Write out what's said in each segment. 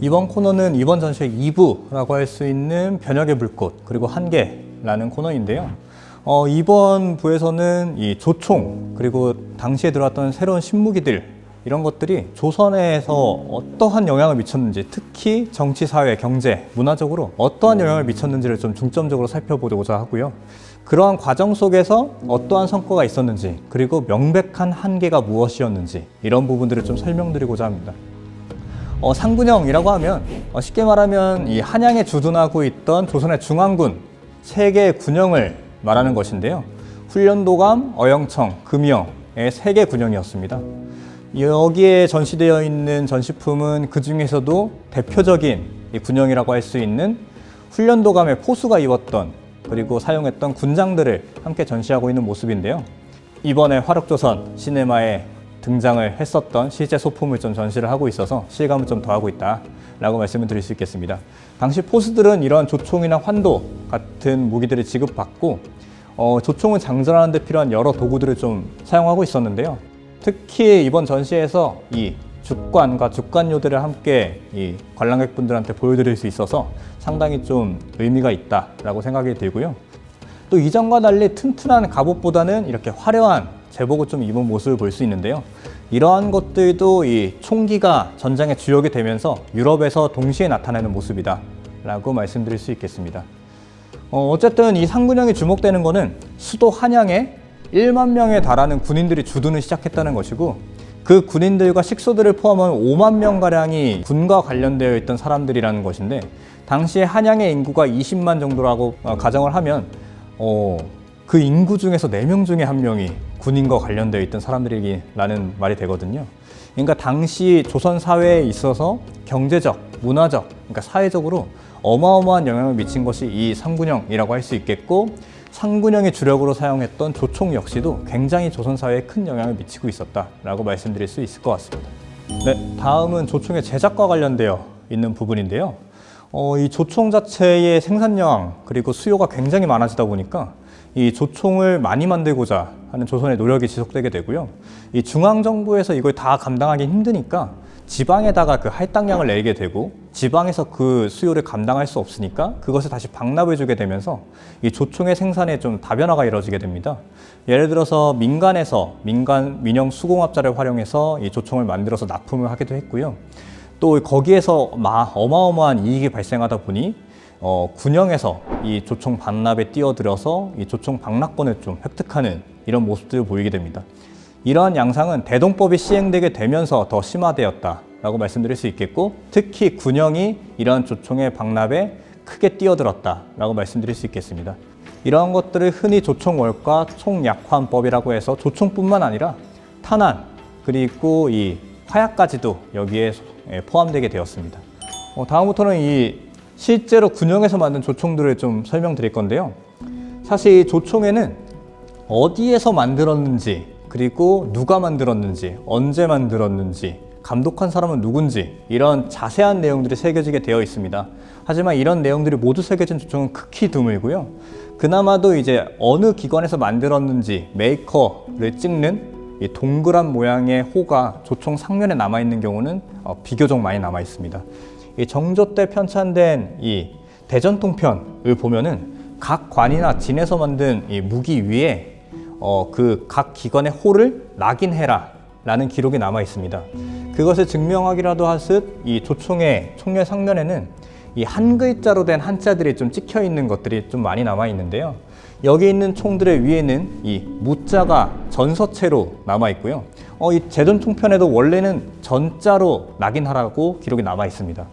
이번 코너는 이번 전시의 2부라고 할 수 있는 변혁의 불꽃 그리고 한계라는 코너인데요. 이번 부에서는 이 조총 그리고 당시에 들어왔던 새로운 신무기들 이런 것들이 조선에서 어떠한 영향을 미쳤는지, 특히 정치, 사회, 경제, 문화적으로 어떠한 영향을 미쳤는지를 좀 중점적으로 살펴보고자 하고요. 그러한 과정 속에서 어떠한 성과가 있었는지, 그리고 명백한 한계가 무엇이었는지 이런 부분들을 좀 설명드리고자 합니다. 상군형이라고 하면 쉽게 말하면 이 한양에 주둔하고 있던 조선의 중앙군 세 개의 군형을 말하는 것인데요. 훈련도감, 어영청, 금영의 세 개 군형이었습니다. 여기에 전시되어 있는 전시품은 그 중에서도 대표적인 이 군형이라고 할 수 있는 훈련도감의 포수가 입었던 그리고 사용했던 군장들을 함께 전시하고 있는 모습인데요. 이번에 화력조선 시네마에 등장을 했었던 실제 소품을 좀 전시를 하고 있어서 실감을 좀 더하고 있다라고 말씀을 드릴 수 있겠습니다. 당시 포수들은 이런 조총이나 환도 같은 무기들을 지급받고 조총을 장전하는 데 필요한 여러 도구들을 좀 사용하고 있었는데요. 특히 이번 전시에서 이 죽관과 죽관요들을 함께 이 관람객분들한테 보여드릴 수 있어서 상당히 좀 의미가 있다라고 생각이 들고요. 또 이전과 달리 튼튼한 갑옷보다는 이렇게 화려한 제복을 좀 입은 모습을 볼 수 있는데요. 이러한 것들도 이 총기가 전장의 주역이 되면서 유럽에서 동시에 나타나는 모습이다 라고 말씀드릴 수 있겠습니다. 어쨌든 이 상군형이 주목되는 것은 수도 한양에 1만 명에 달하는 군인들이 주둔을 시작했다는 것이고, 그 군인들과 식소들을 포함한 5만 명가량이 군과 관련되어 있던 사람들이라는 것인데, 당시에 한양의 인구가 20만 정도라고 가정을 하면 그 인구 중에서 4명 중에 1명이 군인과 관련되어 있던 사람들이라는 말이 되거든요. 그러니까 당시 조선 사회에 있어서 경제적, 문화적, 그러니까 사회적으로 어마어마한 영향을 미친 것이 이 상군형이라고 할 수 있겠고, 상군형의 주력으로 사용했던 조총 역시도 굉장히 조선 사회에 큰 영향을 미치고 있었다라고 말씀드릴 수 있을 것 같습니다. 네, 다음은 조총의 제작과 관련되어 있는 부분인데요. 이 조총 자체의 생산량 그리고 수요가 굉장히 많아지다 보니까 이 조총을 많이 만들고자 하는 조선의 노력이 지속되게 되고요. 이 중앙정부에서 이걸 다 감당하기 힘드니까 지방에다가 그 할당량을 내게 되고, 지방에서 그 수요를 감당할 수 없으니까 그것을 다시 방납을 주게 되면서 이 조총의 생산에 좀 다변화가 이루어지게 됩니다. 예를 들어서 민간에서 민영 수공업자를 활용해서 이 조총을 만들어서 납품을 하기도 했고요. 또 거기에서 어마어마한 이익이 발생하다 보니 군영에서 이 조총 반납에 뛰어들어서 이 조총 방납권을 좀 획득하는 이런 모습들을 보이게 됩니다. 이러한 양상은 대동법이 시행되게 되면서 더 심화되었다라고 말씀드릴 수 있겠고, 특히 군영이 이러한 조총의 방납에 크게 뛰어들었다라고 말씀드릴 수 있겠습니다. 이러한 것들을 흔히 조총월과 총약환법이라고 해서 조총뿐만 아니라 탄환 그리고 이 화약까지도 여기에 포함되게 되었습니다. 다음부터는 이 실제로 군영에서 만든 조총들을 좀 설명드릴 건데요. 사실 이 조총에는 어디에서 만들었는지, 그리고 누가 만들었는지, 언제 만들었는지, 감독한 사람은 누군지 이런 자세한 내용들이 새겨지게 되어 있습니다. 하지만 이런 내용들이 모두 새겨진 조총은 극히 드물고요. 그나마도 이제 어느 기관에서 만들었는지 메이커를 찍는 이 동그란 모양의 호가 조총 상면에 남아있는 경우는 비교적 많이 남아 있습니다. 이 정조 때 편찬된 이 대전통편을 보면은 각 관이나 진에서 만든 이 무기 위에 그 각 기관의 호를 낙인해라 라는 기록이 남아 있습니다. 그것을 증명하기라도 하듯 이 조총의 총열 상면에는 이 한 글자로 된 한자들이 좀 찍혀 있는 것들이 좀 많이 남아 있는데요. 여기 있는 총들의 위에는 이 무자가 전서체로 남아 있고요. 이 대전통편에도 원래는 전자로 낙인하라고 기록이 남아 있습니다.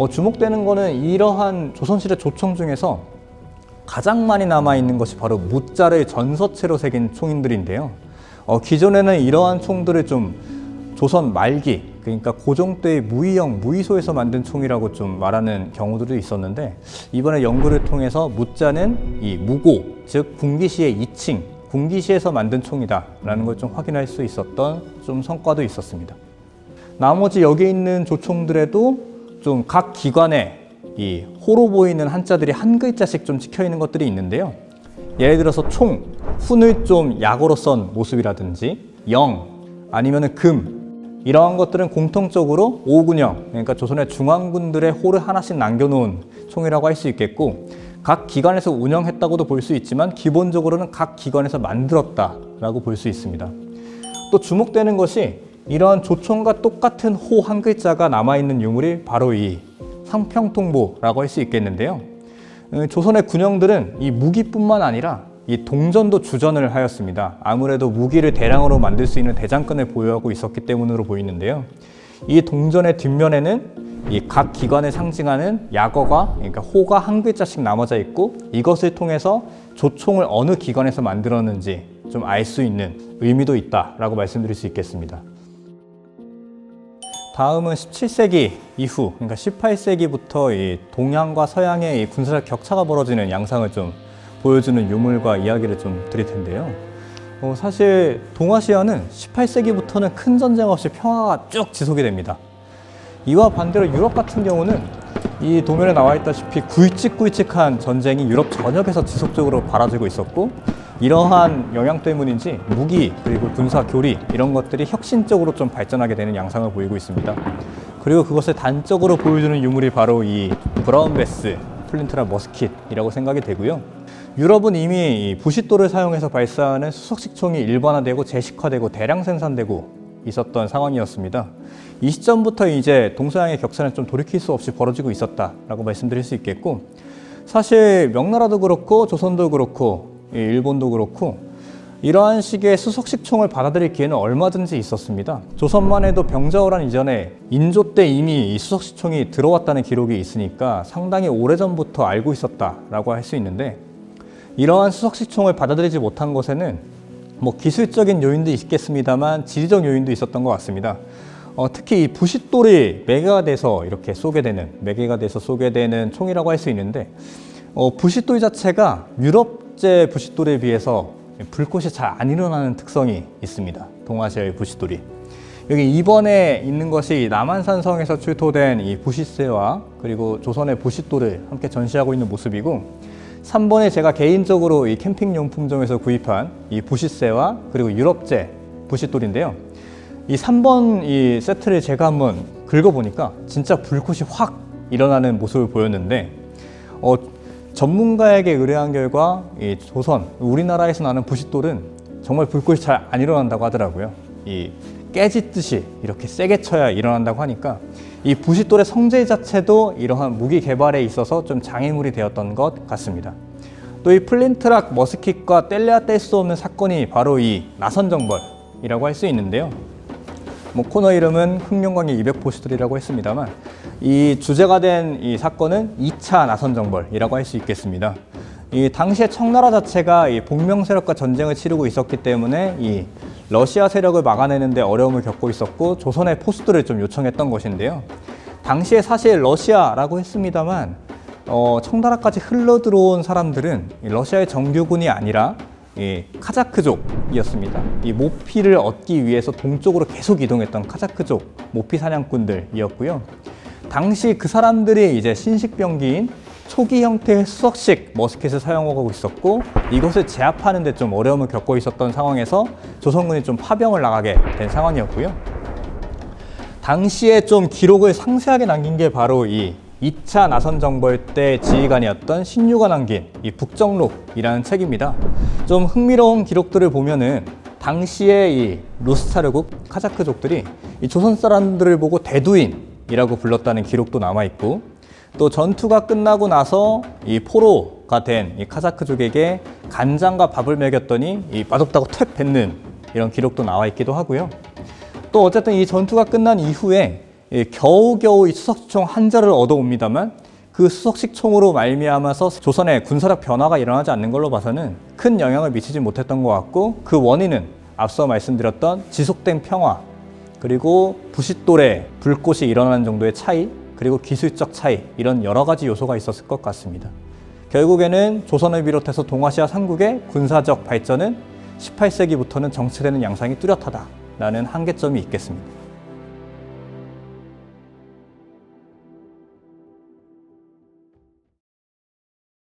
주목되는 거는 이러한 조선시대 조총 중에서 가장 많이 남아있는 것이 바로 무자를 전서체로 새긴 총인들인데요. 기존에는 이러한 총들을 좀 조선 말기, 그러니까 고종 때의 무의형, 무의소에서 만든 총이라고 좀 말하는 경우들도 있었는데, 이번에 연구를 통해서 무자는 이 무고, 즉 군기시의 2층, 군기시에서 만든 총이다 라는 걸 좀 확인할 수 있었던 좀 성과도 있었습니다. 나머지 여기 있는 조총들에도 좀 각 기관에 이 호로 보이는 한자들이 한 글자씩 좀 찍혀 있는 것들이 있는데요. 예를 들어서 총, 훈을 좀 약어로 쓴 모습이라든지 영, 아니면은 금, 이러한 것들은 공통적으로 오군영, 그러니까 조선의 중앙군들의 호를 하나씩 남겨놓은 총이라고 할 수 있겠고, 각 기관에서 운영했다고도 볼 수 있지만 기본적으로는 각 기관에서 만들었다라고 볼 수 있습니다. 또 주목되는 것이 이러한 조총과 똑같은 호 한 글자가 남아있는 유물이 바로 이 상평통보라고 할 수 있겠는데요. 조선의 군영들은 이 무기뿐만 아니라 이 동전도 주전을 하였습니다. 아무래도 무기를 대량으로 만들 수 있는 대장간을 보유하고 있었기 때문으로 보이는데요. 이 동전의 뒷면에는 이 각 기관을 상징하는 약어가, 그러니까 호가 한 글자씩 남아져 있고, 이것을 통해서 조총을 어느 기관에서 만들었는지 좀 알 수 있는 의미도 있다라고 말씀드릴 수 있겠습니다. 다음은 17세기 이후, 그러니까 18세기부터 이 동양과 서양의 이 군사적 격차가 벌어지는 양상을 좀 보여주는 유물과 이야기를 좀 드릴 텐데요. 사실 동아시아는 18세기부터는 큰 전쟁 없이 평화가 쭉 지속이 됩니다. 이와 반대로 유럽 같은 경우는 이 도면에 나와 있다시피 굵직굵직한 전쟁이 유럽 전역에서 지속적으로 벌어지고 있었고, 이러한 영향 때문인지 무기 그리고 군사 교리 이런 것들이 혁신적으로 좀 발전하게 되는 양상을 보이고 있습니다. 그리고 그것을 단적으로 보여주는 유물이 바로 이 브라운 베스 플린트락 머스킷이라고 생각이 되고요. 유럽은 이미 이 부싯돌을 사용해서 발사하는 수석식 총이 일반화되고 제식화되고 대량 생산되고 있었던 상황이었습니다. 이 시점부터 이제 동서양의 격차는 좀 돌이킬 수 없이 벌어지고 있었다라고 말씀드릴 수 있겠고, 사실 명나라도 그렇고 조선도 그렇고 일본도 그렇고 이러한 식의 수석식 총을 받아들일 기회는 얼마든지 있었습니다. 조선만 해도 병자호란 이전에 인조 때 이미 이 수석식 총이 들어왔다는 기록이 있으니까 상당히 오래전부터 알고 있었다라고 할 수 있는데, 이러한 수석식 총을 받아들이지 못한 것에는 뭐 기술적인 요인도 있겠습니다만 지리적 요인도 있었던 것 같습니다. 특히 이 부싯돌이 매개가 돼서 이렇게 쏘게 되는 총이라고 할 수 있는데, 부싯돌 자체가 유럽제 부싯돌에 비해서 불꽃이 잘 안 일어나는 특성이 있습니다. 동아시아의 부싯돌이. 여기 2번에 있는 것이 남한산성에서 출토된 이 부싯쇠와 그리고 조선의 부싯돌을 함께 전시하고 있는 모습이고, 3번에 제가 개인적으로 이 캠핑용품점에서 구입한 이 부싯쇠와 그리고 유럽제 부싯돌인데요. 이 3번 이 세트를 제가 한번 긁어보니까 진짜 불꽃이 확 일어나는 모습을 보였는데, 전문가에게 의뢰한 결과 이 조선, 우리나라에서 나는 부싯돌은 정말 불꽃이 잘 안 일어난다고 하더라고요. 이 깨짓듯이 이렇게 세게 쳐야 일어난다고 하니까 이 부싯돌의 성질 자체도 이러한 무기 개발에 있어서 좀 장애물이 되었던 것 같습니다. 또 이 플린트락 머스킷과 뗄래야 뗄 수 없는 사건이 바로 이 나선정벌이라고 할 수 있는데요. 뭐 코너 이름은 흑룡광의 200포시들이라고 했습니다만, 이 주제가 된 이 사건은 2차 나선정벌이라고 할 수 있겠습니다. 이 당시에 청나라 자체가 이 복명 세력과 전쟁을 치르고 있었기 때문에 이 러시아 세력을 막아내는데 어려움을 겪고 있었고, 조선의 포수들을 좀 요청했던 것인데요. 당시에 사실 러시아라고 했습니다만 청나라까지 흘러 들어온 사람들은 러시아의 정규군이 아니라 카자크족이었습니다. 이 모피를 얻기 위해서 동쪽으로 계속 이동했던 카자크족 모피 사냥꾼들이었고요. 당시 그 사람들이 이제 신식병기인 초기 형태의 수석식 머스킷을 사용하고 있었고, 이것을 제압하는 데 좀 어려움을 겪고 있었던 상황에서 조선군이 좀 파병을 나가게 된 상황이었고요. 당시에 좀 기록을 상세하게 남긴 게 바로 이 2차 나선정벌 때 지휘관이었던 신유가 남긴 이 북정록이라는 책입니다. 좀 흥미로운 기록들을 보면은 당시에 이 루스차르국 카자크족들이 이 조선 사람들을 보고 대두인이라고 불렀다는 기록도 남아 있고, 또 전투가 끝나고 나서 이 포로가 된 이 카자크족에게 간장과 밥을 먹였더니 이 맛없다고 퇴 뱉는 이런 기록도 나와 있기도 하고요. 또 어쨌든 이 전투가 끝난 이후에 겨우겨우 이 수석식총 한 자를 얻어옵니다만, 그 수석식총으로 말미암아서 조선의 군사력 변화가 일어나지 않는 걸로 봐서는 큰 영향을 미치지 못했던 것 같고, 그 원인은 앞서 말씀드렸던 지속된 평화, 그리고 부싯돌에 불꽃이 일어나는 정도의 차이, 그리고 기술적 차이, 이런 여러 가지 요소가 있었을 것 같습니다. 결국에는 조선을 비롯해서 동아시아 삼국의 군사적 발전은 18세기부터는 정체되는 양상이 뚜렷하다라는 한계점이 있겠습니다.